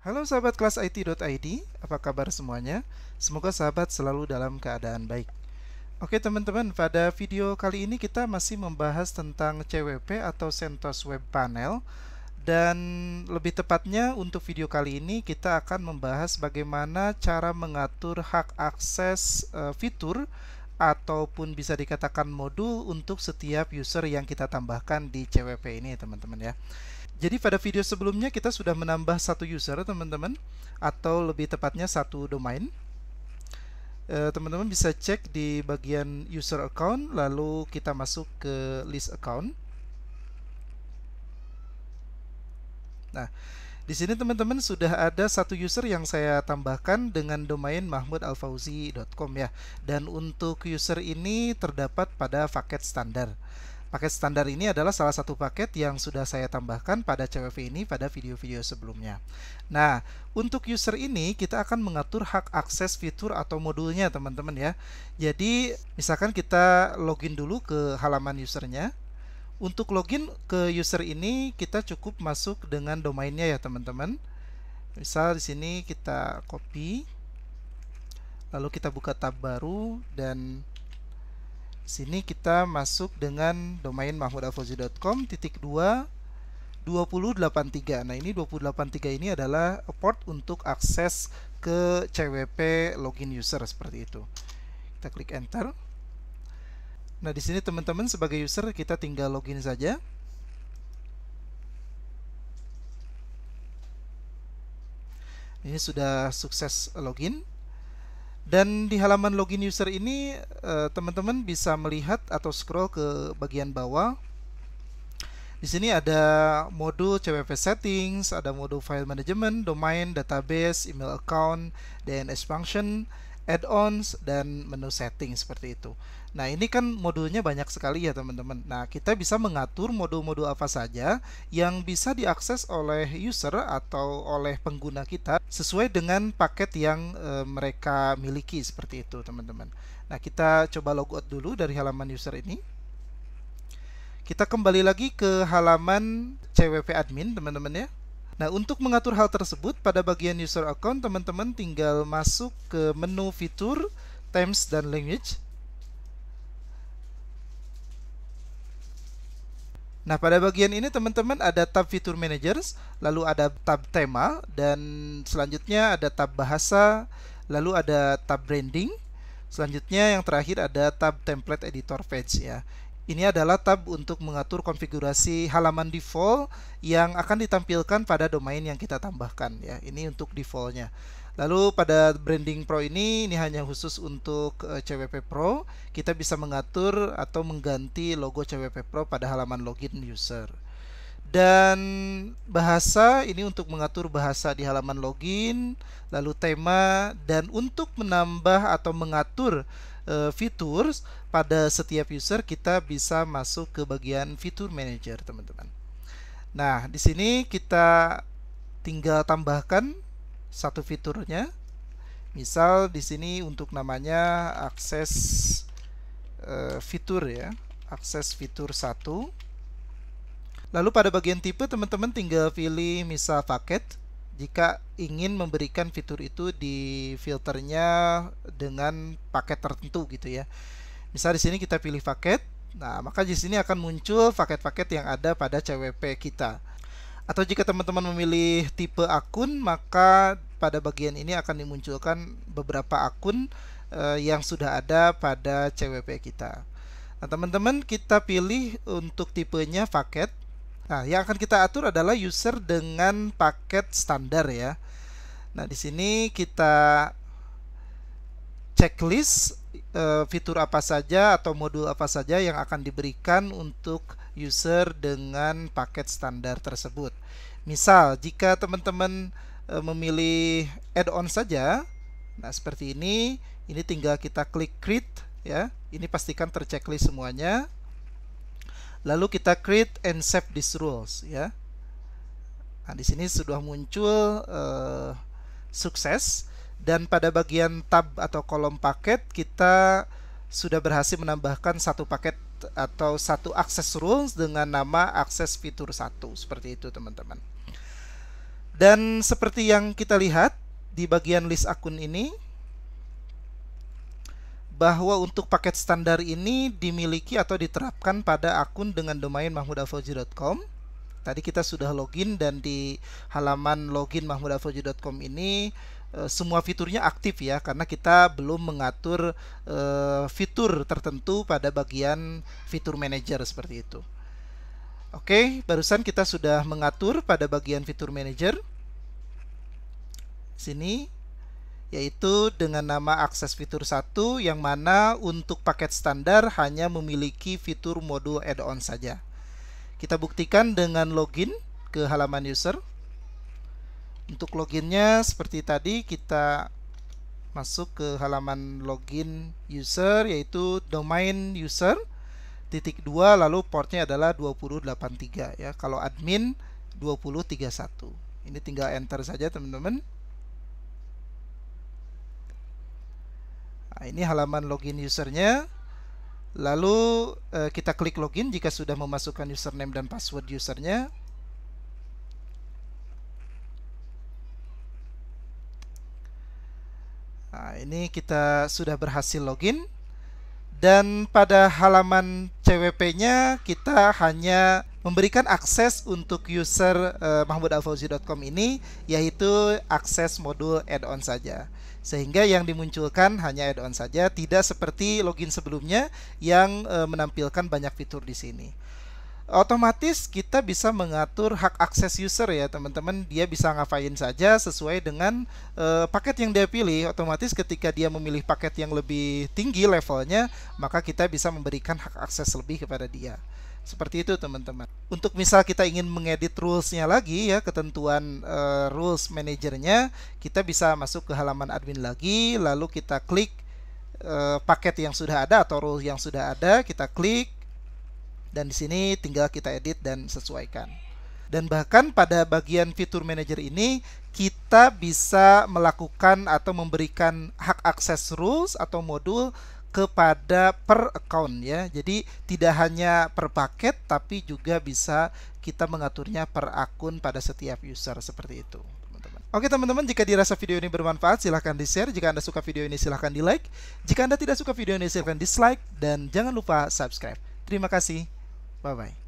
Halo sahabat kelas IT.id, apa kabar semuanya? Semoga sahabat selalu dalam keadaan baik. Oke teman-teman, pada video kali ini kita masih membahas tentang CWP atau CentOS Web Panel. Dan lebih tepatnya untuk video kali ini kita akan membahas bagaimana cara mengatur hak akses fitur ataupun bisa dikatakan modul untuk setiap user yang kita tambahkan di CWP ini teman-teman ya. Jadi pada video sebelumnya kita sudah menambah satu user teman-teman, atau lebih tepatnya satu domain. Teman-teman bisa cek di bagian user account, lalu kita masuk ke list account. Nah, di sini teman-teman sudah ada satu user yang saya tambahkan dengan domain mahmudalfauzi.com ya. Dan untuk user ini terdapat pada paket standar. Paket standar ini adalah salah satu paket yang sudah saya tambahkan pada CWP ini pada video-video sebelumnya. Nah, untuk user ini kita akan mengatur hak akses fitur atau modulnya teman-teman ya. Jadi, misalkan kita login dulu ke halaman usernya. Untuk login ke user ini kita cukup masuk dengan domainnya ya teman-teman. Misal di sini kita copy, lalu kita buka tab baru dan sini kita masuk dengan domain mahmudalfauzi.com /2 2083. Nah, ini 2083 ini adalah port untuk akses ke CWP login user seperti itu. Kita klik enter. Nah, di sini teman-teman sebagai user kita tinggal login saja. Ini sudah sukses login. Dan di halaman login user ini teman-teman bisa melihat atau scroll ke bagian bawah. Di sini ada modul CWP settings, ada modul file management, domain, database, email account, DNS function, add-ons, dan menu setting seperti itu. Nah, ini kan modulnya banyak sekali ya teman-teman. Nah, kita bisa mengatur modul-modul apa saja yang bisa diakses oleh user atau oleh pengguna kita sesuai dengan paket yang mereka miliki seperti itu teman-teman. Nah, kita coba logout dulu dari halaman user ini. Kita kembali lagi ke halaman CWP admin teman-teman ya. Nah, untuk mengatur hal tersebut pada bagian user account, teman-teman tinggal masuk ke menu fitur, themes, dan language. Nah, pada bagian ini teman-teman ada tab fitur managers, lalu ada tab tema, dan selanjutnya ada tab bahasa, lalu ada tab branding. Selanjutnya yang terakhir ada tab template editor page ya. Ini adalah tab untuk mengatur konfigurasi halaman default yang akan ditampilkan pada domain yang kita tambahkan ya. Ini untuk defaultnya. Lalu pada branding pro ini hanya khusus untuk CWP Pro. Kita bisa mengatur atau mengganti logo CWP Pro pada halaman login user. Dan bahasa ini untuk mengatur bahasa di halaman login, lalu tema, dan untuk menambah atau mengatur fitur pada setiap user kita bisa masuk ke bagian fitur manager teman-teman. Nah, di sini kita tinggal tambahkan satu fiturnya. Misal di sini untuk namanya akses fitur ya, akses fitur 1. Lalu pada bagian tipe teman-teman tinggal pilih misal paket jika ingin memberikan fitur itu di filternya dengan paket tertentu gitu ya. Misal di sini kita pilih paket. Nah, maka di sini akan muncul paket-paket yang ada pada CWP kita. Atau jika teman-teman memilih tipe akun, maka pada bagian ini akan dimunculkan beberapa akun yang sudah ada pada CWP kita. Nah, teman-teman kita pilih untuk tipenya paket. Nah, yang akan kita atur adalah user dengan paket standar ya. Nah, di sini kita checklist fitur apa saja atau modul apa saja yang akan diberikan untuk user dengan paket standar tersebut. Misal, jika teman-teman memilih add-on saja, nah seperti ini tinggal kita klik create ya. Ini pastikan terchecklist semuanya. Lalu kita create and save these rules ya. Nah, di sini sudah muncul sukses. Dan pada bagian tab atau kolom paket kita sudah berhasil menambahkan satu paket atau satu akses rules dengan nama akses fitur 1 seperti itu teman-teman. Dan seperti yang kita lihat di bagian list akun ini, bahwa untuk paket standar ini dimiliki atau diterapkan pada akun dengan domain mahmudalfauzi.com. Tadi kita sudah login, dan di halaman login mahmudalfauzi.com ini semua fiturnya aktif ya, karena kita belum mengatur fitur tertentu pada bagian fitur manager seperti itu. Oke, barusan kita sudah mengatur pada bagian fitur manager sini, yaitu dengan nama akses fitur 1, yang mana untuk paket standar hanya memiliki fitur modul add-on saja. Kita buktikan dengan login ke halaman user. Untuk loginnya seperti tadi, kita masuk ke halaman login user, yaitu domain user titik 2, lalu portnya adalah 2083 ya. Kalau admin 2031. Ini tinggal enter saja teman-teman. Nah, ini halaman login usernya. Lalu kita klik login jika sudah memasukkan username dan password usernya. Nah, ini kita sudah berhasil login. Dan pada halaman CWP-nya kita hanya memberikan akses untuk user mahmudalfauzi.com ini, yaitu akses modul add-on saja. Sehingga yang dimunculkan hanya add-on saja, tidak seperti login sebelumnya yang menampilkan banyak fitur di sini. Otomatis kita bisa mengatur hak akses user ya teman-teman. Dia bisa ngapain saja sesuai dengan paket yang dia pilih. Otomatis ketika dia memilih paket yang lebih tinggi levelnya, maka kita bisa memberikan hak akses lebih kepada dia. Seperti itu teman-teman. Untuk misal kita ingin mengedit rules-nya lagi ya, ketentuan rules manajernya, kita bisa masuk ke halaman admin lagi, lalu kita klik paket yang sudah ada atau rules yang sudah ada, kita klik. Dan di sini tinggal kita edit dan sesuaikan. Dan bahkan pada bagian fitur manager ini kita bisa melakukan atau memberikan hak akses rules atau modul kepada per account ya. Jadi tidak hanya per paket, tapi juga bisa kita mengaturnya per akun pada setiap user seperti itu. Oke teman-teman, jika dirasa video ini bermanfaat silahkan di share. Jika Anda suka video ini silahkan di like. Jika Anda tidak suka video ini silahkan dislike. Dan jangan lupa subscribe. Terima kasih. Bye-bye.